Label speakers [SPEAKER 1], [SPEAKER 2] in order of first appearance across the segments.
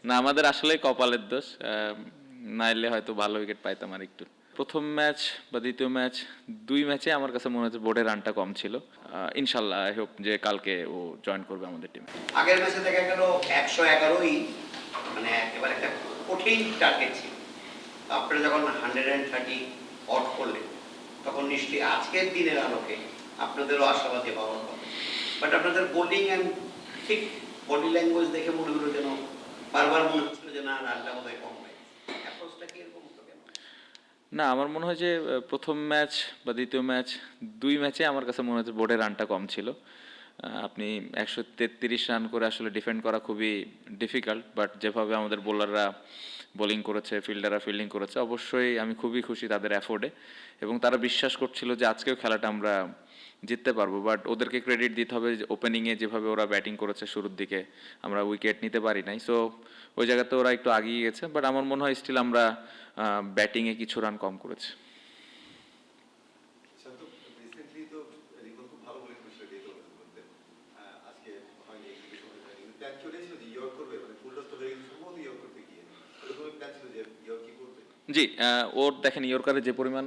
[SPEAKER 1] না, আমাদের আসলে কপালের দোষ। নাইলে হয়তো ভালো উইকেট পাইতাম আর একটু। প্রথম ম্যাচ বা দ্বিতীয় ম্যাচ, দুই ম্যাচে আমার কাছে মনে হচ্ছে বোর্ডের রানটা কম ছিল। ইনশাল্লাহ আই হোপ যে কালকে ও জয়েন করবে আমাদের টিমে।
[SPEAKER 2] আগের ম্যাচে দেখা গেল 111ই মানে একেবারে একটা কঠিন টার্গেট ছিল। আপনারা যখন 130 অট করলেন তখন নিশ্চয়ই আজকের দিনের আলোকে আপনাদেরও আশাবাদী পাওয়ার কথা। বাট আপনাদের বোলিং অ্যান্ড ঠিক বডি ল্যাঙ্গুয়েজ দেখে মনে হলো যেন বারবার মনে হচ্ছিল যে না রানটা বোধহয় কম হয়। অ্যাপ্রোচটা কি এরকম হতো কেন?
[SPEAKER 1] না, আমার মনে হয় যে প্রথম ম্যাচ বা দ্বিতীয় ম্যাচ, দুই ম্যাচে আমার কাছে মনে হচ্ছে বোর্ডের রানটা কম ছিল। আপনি 133 রান করে আসলে ডিফেন্ড করা খুবই ডিফিকাল্ট, বাট যেভাবে আমাদের বোলাররা বোলিং করেছে, ফিল্ডাররা ফিল্ডিং করেছে, অবশ্যই আমি খুবই খুশি তাদের অ্যাফোর্ডে। এবং তারা বিশ্বাস করছিল যে আজকেও খেলাটা আমরা জিততে পারবো। বাট ওদেরকে ক্রেডিট দিতে হবে যে ওপেনিংয়ে যেভাবে ওরা ব্যাটিং করেছে শুরুর দিকে, আমরা উইকেট নিতে পারি নাই। সো ওই জায়গাতে ওরা একটু আগিয়ে গেছে, বাট আমার মনে হয় স্টিল আমরা ব্যাটিংয়ে কিছু রান কম করেছি। জি, ওর দেখেন ইয়র্কারে যে পরিমাণ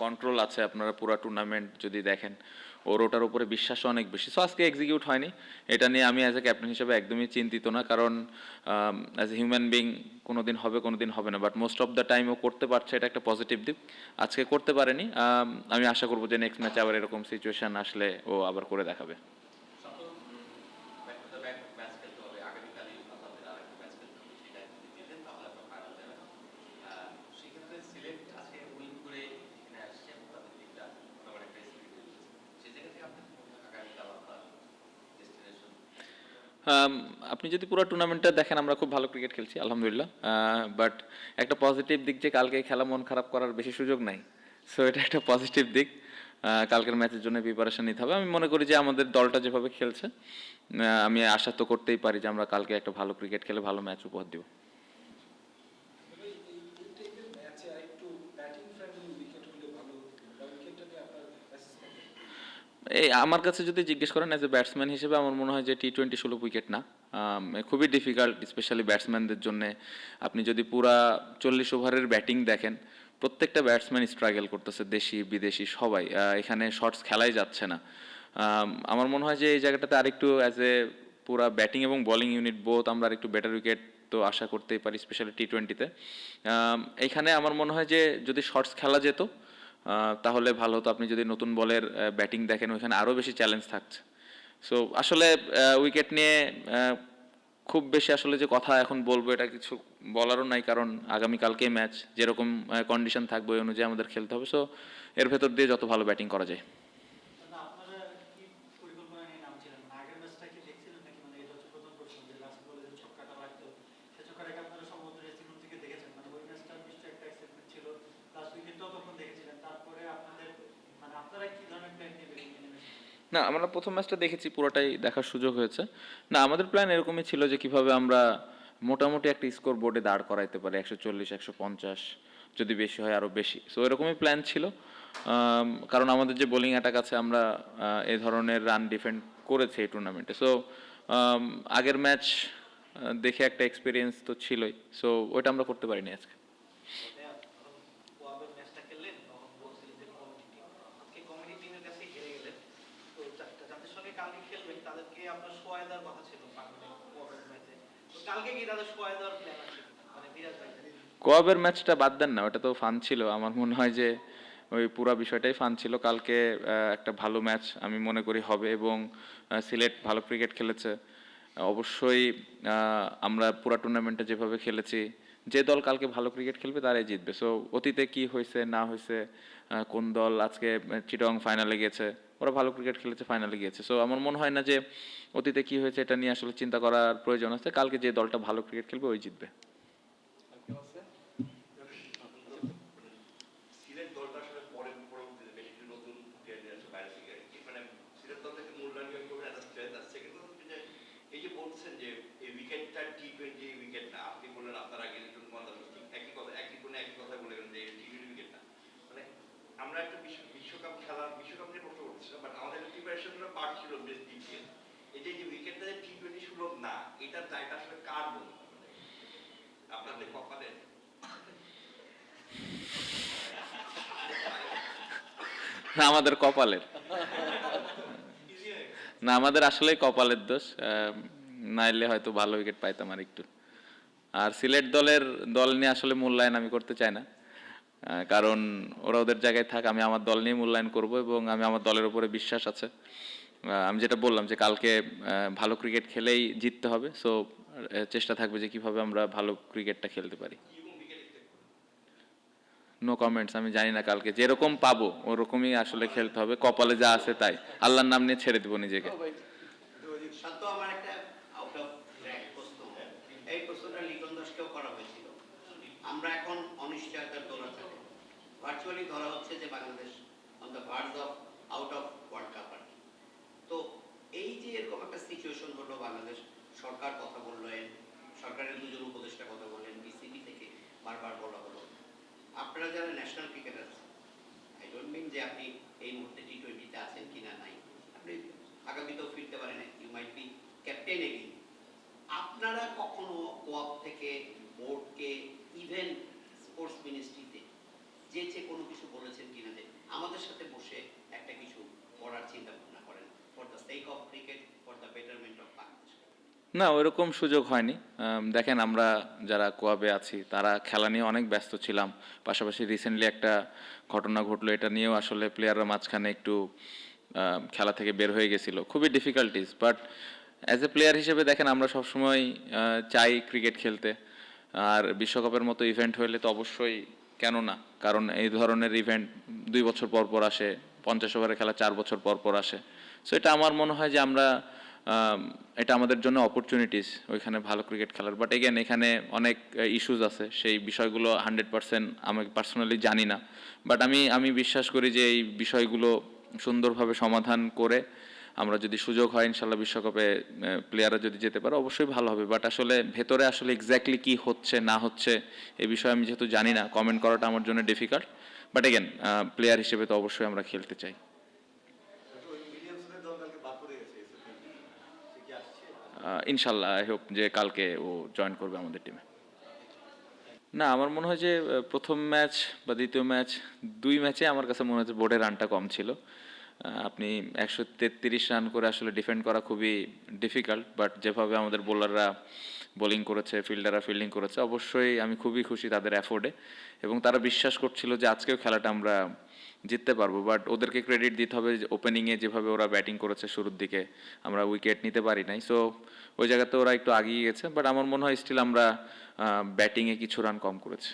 [SPEAKER 1] কন্ট্রোল আছে, আপনারা পুরো টুর্নামেন্ট যদি দেখেন, ওর ওটার উপরে বিশ্বাসও অনেক বেশি। সো আজকে এক্সিকিউট হয়নি, এটা নিয়ে আমি অ্যাজ এ ক্যাপ্টেন হিসেবে একদমই চিন্তিত না, কারণ অ্যাজ এ হিউম্যান বিং কোনো দিন হবে কোনো দিন হবে না, but most of the time ও করতে পারছে, এটা একটা পজিটিভ দিক। আজকে করতে পারেনি, আমি আশা করবো যে নেক্সট ম্যাচে আবার এরকম সিচুয়েশন আসলে ও আবার করে দেখাবে। আপনি যদি পুরো টুর্নামেন্টটা দেখেন, আমরা খুব ভালো ক্রিকেট খেলছি আলহামদুলিল্লাহ, বাট একটা পজিটিভ দিক যে কালকে খেলা মন খারাপ করার বেশি সুযোগ নাই। সো এটা একটা পজিটিভ দিক। কালকের ম্যাচের জন্য প্রিপারেশন নিতে হবে। আমি মনে করি যে আমাদের দলটা যেভাবে খেলছে, আমি আশা তো করতেই পারি যে আমরা কালকে একটা ভালো ক্রিকেট খেলে ভালো ম্যাচ উপহার দিব। এই আমার কাছে যদি জিজ্ঞেস করেন অ্যাজ এ ব্যাটসম্যান হিসেবে, আমার মনে হয় যে টি-20 সুলভ উইকেট না। খুবই ডিফিকাল্ট, স্পেশালি ব্যাটসম্যানদের জন্য। আপনি যদি পুরা 40 ওভারের ব্যাটিং দেখেন, প্রত্যেকটা ব্যাটসম্যান স্ট্রাগল করতেছে, দেশি বিদেশি সবাই। এখানে শর্টস খেলাই যাচ্ছে না। আমার মনে হয় যে এই জায়গাটাতে আরেকটু অ্যাজ এ পুরা ব্যাটিং এবং বোলিং ইউনিট বোথ আমরা আরেকটু বেটার উইকেট তো আশা করতেই পারি, স্পেশালি টি-20-তে। এইখানে আমার মনে হয় যে যদি শর্টস খেলা যেত তাহলে ভালো হতো। আপনি যদি নতুন বলের ব্যাটিং দেখেন, ওইখানে আরও বেশি চ্যালেঞ্জ থাকছে। সো আসলে উইকেট নিয়ে খুব বেশি আসলে যে কথা এখন বলবো এটা কিছু বলারও নাই, কারণ আগামীকালকে ম্যাচ, যেরকম কন্ডিশন থাকবে ওই অনুযায়ী আমাদের খেলতে হবে। সো এর ভেতর দিয়ে যত ভালো ব্যাটিং করা যায়। না, আমরা প্রথম ম্যাচটা দেখেছি, পুরোটাই দেখার সুযোগ হয়েছে। না, আমাদের প্ল্যান এরকমই ছিল যে কিভাবে আমরা মোটামুটি একটা স্কোর বোর্ডে দাঁড় করাইতে পারি, 140 150, যদি বেশি হয় আরও বেশি। সো এরকমই প্ল্যান ছিল, কারণ আমাদের যে বোলিং অ্যাটাক আছে, আমরা এই ধরনের রান ডিফেন্ড করেছি এই টুর্নামেন্টে। সো আগের ম্যাচ দেখে একটা এক্সপিরিয়েন্স তো ছিলই, সো ওইটা আমরা করতে পারিনি আজকে। কোয়াবের ম্যাচটা বাদ দেন না, ওটা তো ফান ছিল। আমার মনে হয় যে ওই পুরো বিষয়টাই ফান ছিল। কালকে একটা ভালো ম্যাচ আমি মনে করি হবে, এবং সিলেট ভালো ক্রিকেট খেলেছে। অবশ্যই আমরা পুরো টুর্নামেন্টে যেভাবে খেলেছি, যে দল কালকে ভালো ক্রিকেট খেলবে তারাই জিতবে। সো অতীতে কি হয়েছে না হয়েছে, কোন দল আজকে চিটাগং ফাইনালে গেছে, ওরা ভালো ক্রিকেট খেলেছে, ফাইনালে গিয়েছে। সো আমার মনে হয় না যে অতীতে কি হয়েছে এটা নিয়ে আসলে চিন্তা করার প্রয়োজন আছে। কালকে যে দলটা ভালো ক্রিকেট খেলবে ওই জিতবে। আমাদের কপালের, না আমাদের আসলে কপালের দোষ, নাইলে হয়তো ভালো উইকেট পাইতাম আর একটু। আর সিলেট দল নিয়ে আসলে মূল্যায়ন আমি করতে চাই না, কারণ ওরা ওদের জায়গায় থাক, আমি আমার দল নিয়ে মূল্যায়ন করব এবং আমি আমার দলের উপরে বিশ্বাস আছে। আমি যেটা বললাম যে কালকে ভালো ক্রিকেট খেলেই জিততে হবে, সো চেষ্টা থাকবে যে কিভাবে আমরা ভালো ক্রিকেটটা খেলতে পারি। নো কমেন্টস, আমি জানি না, কালকে যেরকম পাবো ওরকমই আসলে খেলতে হবে, কপালে যা আছে তাই, আল্লাহর নাম নিয়ে ছেড়ে দিব নিজেকে।
[SPEAKER 2] শান্ত, আমার একটা আউট অফ ট্র্যাক প্রশ্ন, এই প্রশ্নটা লিটন দাসকেও করা হয়েছিল। আমরা এখন অনিশ্চয়তার দৌড়া থাকে, ভার্চুয়ালি ধরা হচ্ছে যে Bangladesh on the verge of out of world cup. তো এই যে এরকম একটা সিচুয়েশন হলো, বাংলাদেশ সরকার কথা বললেন, সরকারের দুজন উপদেষ্টা কথা বললেন, বিসিবি থেকে বারবার বলা হলো, আপনারা যারা national cricketer, I don't mean যে আপনি এই মুহূর্তে টি-20-তে আছেন কিনা নাই, আপনি আগামীতেও ফিরতে পারেন, you might be captain again, আপনারা কখনো কোয়াপ থেকে বোর্ডকে, ইভেন স্পোর্টস মিনিস্ট্রিতে যে কোনো কিছু বলেছেন কিনা যে আমাদের সাথে বসে একটা কিছু করার চিন্তা ভাবনা করেন for the sake of cricket, for the betterment of Bangladesh?
[SPEAKER 1] না, ওইরকম সুযোগ হয়নি। দেখেন, আমরা যারা কোয়াবে আছি তারা খেলা নিয়ে অনেক ব্যস্ত ছিলাম, পাশাপাশি রিসেন্টলি একটা ঘটনা ঘটলো, এটা নিয়েও আসলে প্লেয়াররা মাঝখানে একটু খেলা থেকে বের হয়ে গেছিল, খুবই difficulties. But as a player হিসেবে দেখেন, আমরা সবসময় চাই ক্রিকেট খেলতে, আর বিশ্বকাপের মতো ইভেন্ট হইলে তো অবশ্যই, কেন না, কারণ এই ধরনের ইভেন্ট 2 বছর পর পর আসে, 50 ওভারের খেলা 4 বছর পর পর আসে। সো এটা আমার মনে হয় যে আমরা এটা আমাদের জন্য অপরচুনিটিস ওইখানে ভালো ক্রিকেট খেলার। বাট এগেন, এখানে অনেক ইস্যুস আছে, সেই বিষয়গুলো 100% আমি পার্সোনালি জানি না। বাট আমি বিশ্বাস করি যে এই বিষয়গুলো সুন্দরভাবে সমাধান করে আমরা যদি সুযোগ হয় ইনশাল্লাহ বিশ্বকাপে প্লেয়াররা যদি যেতে পারে অবশ্যই ভালো হবে। বাট আসলে ভেতরে আসলে এক্স্যাক্টলি কি হচ্ছে না হচ্ছে এই বিষয়ে আমি যেহেতু জানি না, কমেন্ট করাটা আমার জন্য ডিফিকাল্ট। বাট এগেন, প্লেয়ার হিসেবে তো অবশ্যই আমরা খেলতে চাই। ইনশাল্লাহ আই হোপ যে কালকে ও জয়েন করবে আমাদের টিমে। না, আমার মনে হয় যে প্রথম ম্যাচ বা দ্বিতীয় ম্যাচ, 2 ম্যাচে আমার কাছে মনে হচ্ছে বোর্ডের রানটা কম ছিল। আপনি 133 রান করে আসলে ডিফেন্ড করা খুবই ডিফিকাল্ট, বাট যেভাবে আমাদের বোলাররা বোলিং করেছে, ফিল্ডাররা ফিল্ডিং করেছে, অবশ্যই আমি খুবই খুশি তাদের অ্যাফোর্ডে, এবং তারা বিশ্বাস করছিল যে আজকেও খেলাটা আমরা জিততে পারবো। বাট ওদেরকে ক্রেডিট দিতে হবে যে ওপেনিংয়ে যেভাবে ওরা ব্যাটিং করেছে শুরুর দিকে, আমরা উইকেট নিতে পারি নাই, সো ওই জায়গাতে ওরা একটু আগিয়ে গেছে। বাট আমার মনে হয় স্টিল আমরা ব্যাটিংয়ে কিছু রান কম করেছি।